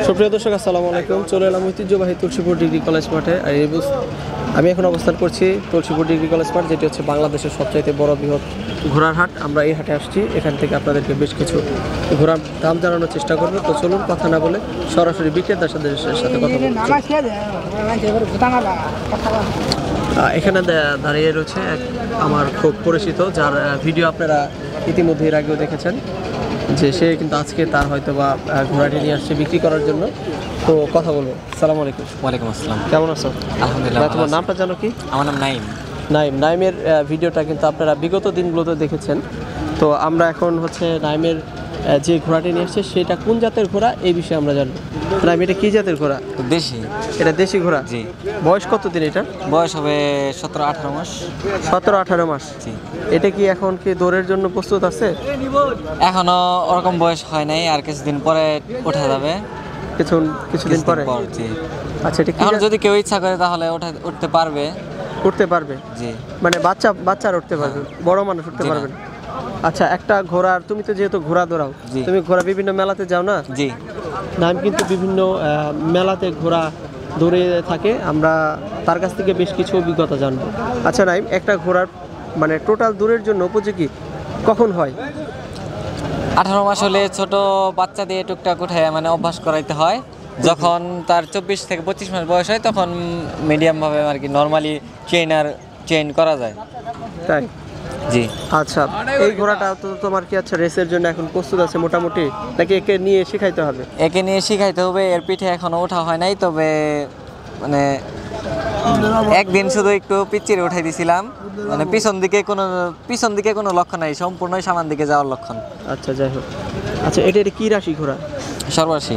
সুপ্রিয় দর্শক, আসসালামু আলাইকুম। চলে এলাম ঐতিহ্যবাহী তুলসীপুর ডিগ্রি কলেজ মাঠে। আর আমি এখন অবস্থান করছি তুলসীপুর ডিগ্রি কলেজ মাঠ, যেটি হচ্ছে বাংলাদেশের সবচাইতে বড় বৃহৎ ঘোড়ার হাট। আমরা এই হাটে আসছি, এখান থেকে আপনাদেরকে বেশ কিছু ঘোড়ার দাম জানানোর চেষ্টা করবো। তো চলুন কথা না বলে সরাসরি বিক্রেতার সাথে কথা বলবো। এখানে দাঁড়িয়ে রয়েছে আমার খুব পরিচিত, যার ভিডিও আপনারা ইতিমধ্যে এর আগেও দেখেছেন, যে সে কিন্তু আজকে তার হয়তো বা ঘোড়াটি নিয়ে আসছে বিক্রি করার জন্য। তো কথা বলবো। আসসালামু আলাইকুম। ওয়ালাইকুম আসসালাম। কেমন আছো? আলহামদুলিল্লাহ। তোমার নামটা জানো কি? আমার নাম নাইম। নাইমের ভিডিওটা কিন্তু আপনারা বিগত দিনগুলোতে দেখেছেন। তো আমরা এখন হচ্ছে নাইমের যে ঘোড়াটি নিয়ে এসছে সেটা কোন জাতের ঘোড়া এই বিষয়ে আমরা জানবো। নাইম, এটা কি জাতের ঘোড়া? দেশি। এটা দেশি ঘোড়া? জি। বয়স কত দিন এটা? বয়স হবে 17-18 মাস। 17-18 মাস। জি। এটা কি এখন কি দৌড়ের জন্য প্রস্তুত আছে? এখনো ওরকম বয়স হয় নাই, আর কিছুদিন পরে ওঠা যাবে। কিছুদিন পরে? জি। আচ্ছা, এটা কি যদি কেউ ইচ্ছা করে তাহলে উঠতে পারবে। উঠতে পারবে? জি। মানে বাচ্চারা উঠতে পারবে, বড় মানুষ উঠতে পারবে না? আচ্ছা, একটা ঘোড়ার, তুমি তো যেহেতু ঘোড়া দৌড়াও, তুমি ঘোড়া বিভিন্ন মেলাতে যাও না? জি। নাম কিন্তু বিভিন্ন মেলাতে ঘোড়া দৌড়ে থাকে, আমরা তার কাছ থেকে বেশ কিছু অভিজ্ঞতা জানবো। আচ্ছা নাইম, একটা ঘোড়ার মানে টোটাল দৌড়ের জন্য উপযোগী কখন হয়? 18 মাস হলে ছোট বাচ্চা দিয়ে টুকটাক উঠে মানে অভ্যাস করাইতে হয়। যখন তার 24 থেকে 25 মাস বয়স হয় তখন মিডিয়াম ভাবে আর কি নরমালি ট্রেন করা যায়। তাই? জি। আচ্ছা, এই ঘোড়াটা তো তোমার কি আচ্ছা রেসের জন্য এখন প্রস্তুত আছে মোটামুটি, নাকি একে নিয়ে শিখাইতে হবে? একে নিয়ে শিখাইতে হবে। এর পিঠে এখনো ওঠা হয় নাই, তবে মানে একদিন শুধু একটু পিচ্চিরে উঠাই দিছিলাম, মানে পিছন দিকে কোনো লক্ষণ নাই, সম্পূর্ণই সামনের দিকে যাওয়ার লক্ষণ। আচ্ছা, যাই হোক। আচ্ছা, এটা কি রাশি ঘোড়া? সর্বরাশি।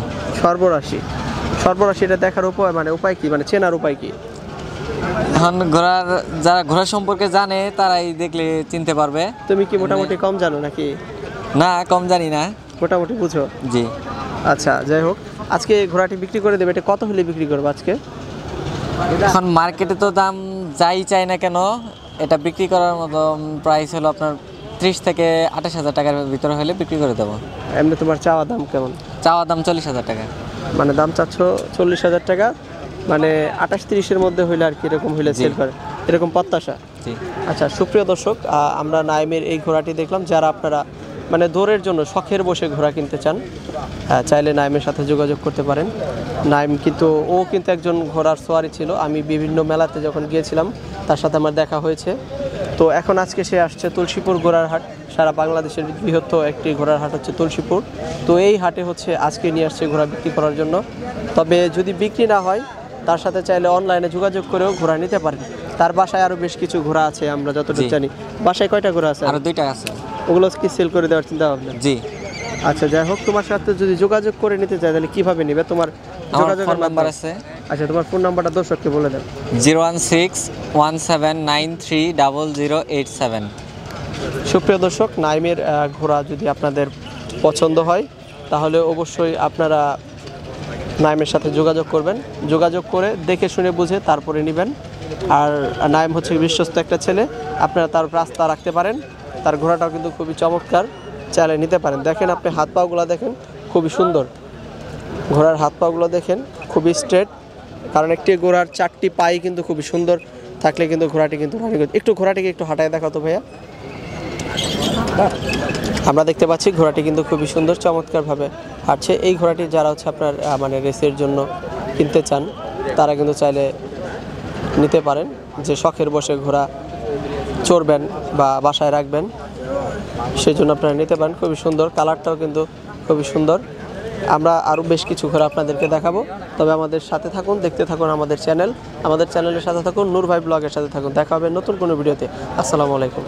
সর্বরাশি এটা দেখার উপায় কি, মানে চেনার উপায় কি? এখন যারা ঘোড়া সম্পর্কে জানে তারাই দেখলে চিনতে পারবে। তুমি কি মোটামুটি কম জানো নাকি? না, কম জানি না, মোটামুটি বুঝো। জি। আচ্ছা, যাই হোক, আজকে ঘোড়াটি বিক্রি করে দেবে, এটা কত হলে বিক্রি করবে আজকে? এখন মার্কেটে তো দাম যাই চাই না কেন, এটা বিক্রি করার মতো প্রাইস হলো আপনার 30 থেকে 28 হাজার টাকার ভিতরে হলে বিক্রি করে দেবো। এমনি তোমার চাওয়া দাম কেমন? চাওয়া দাম 40,000 টাকা। মানে দাম চাচ্ছ 40,000 টাকা, মানে 28-30-এর মধ্যে হইলে আর কি, এরকম হইলে সেল করে, এরকম প্রত্যাশা। জি। আচ্ছা, সুপ্রিয় দর্শক, আমরা নাইমের এই ঘোড়াটি দেখলাম। যারা আপনারা মানে দৌড়ের জন্য শখের বসে ঘোড়া কিনতে চান, চাইলে নাইমের সাথে যোগাযোগ করতে পারেন। নাইম কিন্তু একজন ঘোড়ার সোয়ারি ছিল। আমি বিভিন্ন মেলাতে যখন গিয়েছিলাম তার সাথে আমার দেখা হয়েছে। তো এখন আজকে সে আসছে তুলসীপুর ঘোড়ার হাট। সারা বাংলাদেশের বৃহত্তর একটি ঘোড়ার হাট হচ্ছে তুলসীপুর। তো এই হাটে হচ্ছে আজকে নিয়ে আসছে ঘোড়া বিক্রি করার জন্য। তবে যদি বিক্রি না হয়, তার সাথে চাইলে অনলাইনে যোগাযোগ করেও ঘোড়া নিতে পারেন। তার বাসায় আরও বেশ কিছু ঘোড়া আছে, আমরা যতটুকু জানি। বাসায় কয়টা ঘোড়া আছে? আরো 2টা আছে। ওগুলো কি সেল করে দেওয়ার চিন্তা ভাবনা? জি। আচ্ছা, যাই হোক, তোমার সাথে যদি যোগাযোগ করে নিতে চাই তাহলে কিভাবে নেবে? তোমার যোগাযোগের নাম্বার আছে? আচ্ছা, তোমার ফোন নাম্বারটা দর্শককে বলে দেন। 01617930087। সুপ্রিয় দর্শক, নাইমের ঘোড়া যদি আপনাদের পছন্দ হয় তাহলে অবশ্যই আপনারা নাইমের সাথে যোগাযোগ করবেন। যোগাযোগ করে দেখে শুনে বুঝে তারপরে নেবেন। আর নাইম হচ্ছে বিশ্বস্ত একটা ছেলে, আপনারা তার রাস্তা রাখতে পারেন। তার ঘোড়াটাও কিন্তু খুবই চমৎকার, চাইলে নিতে পারেন। দেখেন, আপনি হাত পাগুলো দেখেন, খুবই সুন্দর। ঘোড়ার হাত পাগুলো দেখেন, খুবই স্ট্রেট। কারণ একটি ঘোড়ার 4টি পাই কিন্তু খুবই সুন্দর থাকলে কিন্তু ঘোড়াটি কিন্তু ঘোড়াটিকে একটু হাঁটায় দেখাতো ভাইয়া। আমরা দেখতে পাচ্ছি ঘোড়াটি কিন্তু খুবই সুন্দর, চমৎকারভাবে হাঁটছে। এই ঘোড়াটি যারা হচ্ছে আপনার মানে রেসের জন্য কিনতে চান তারা কিন্তু চাইলে নিতে পারেন। যে শখের বসে ঘোড়া চড়বেন বা বাসায় রাখবেন, সেই জন্য আপনারা নিতে পারেন। খুবই সুন্দর, কালারটাও কিন্তু খুবই সুন্দর। আমরা আরও বেশ কিছু ঘোড়া আপনাদেরকে দেখাবো, তবে আমাদের সাথে থাকুন, দেখতে থাকুন আমাদের চ্যানেলের সাথে থাকুন, নূর ভাই ব্লগের সাথে থাকুন। দেখা হবে নতুন কোনো ভিডিওতে। আসসালামু আলাইকুম।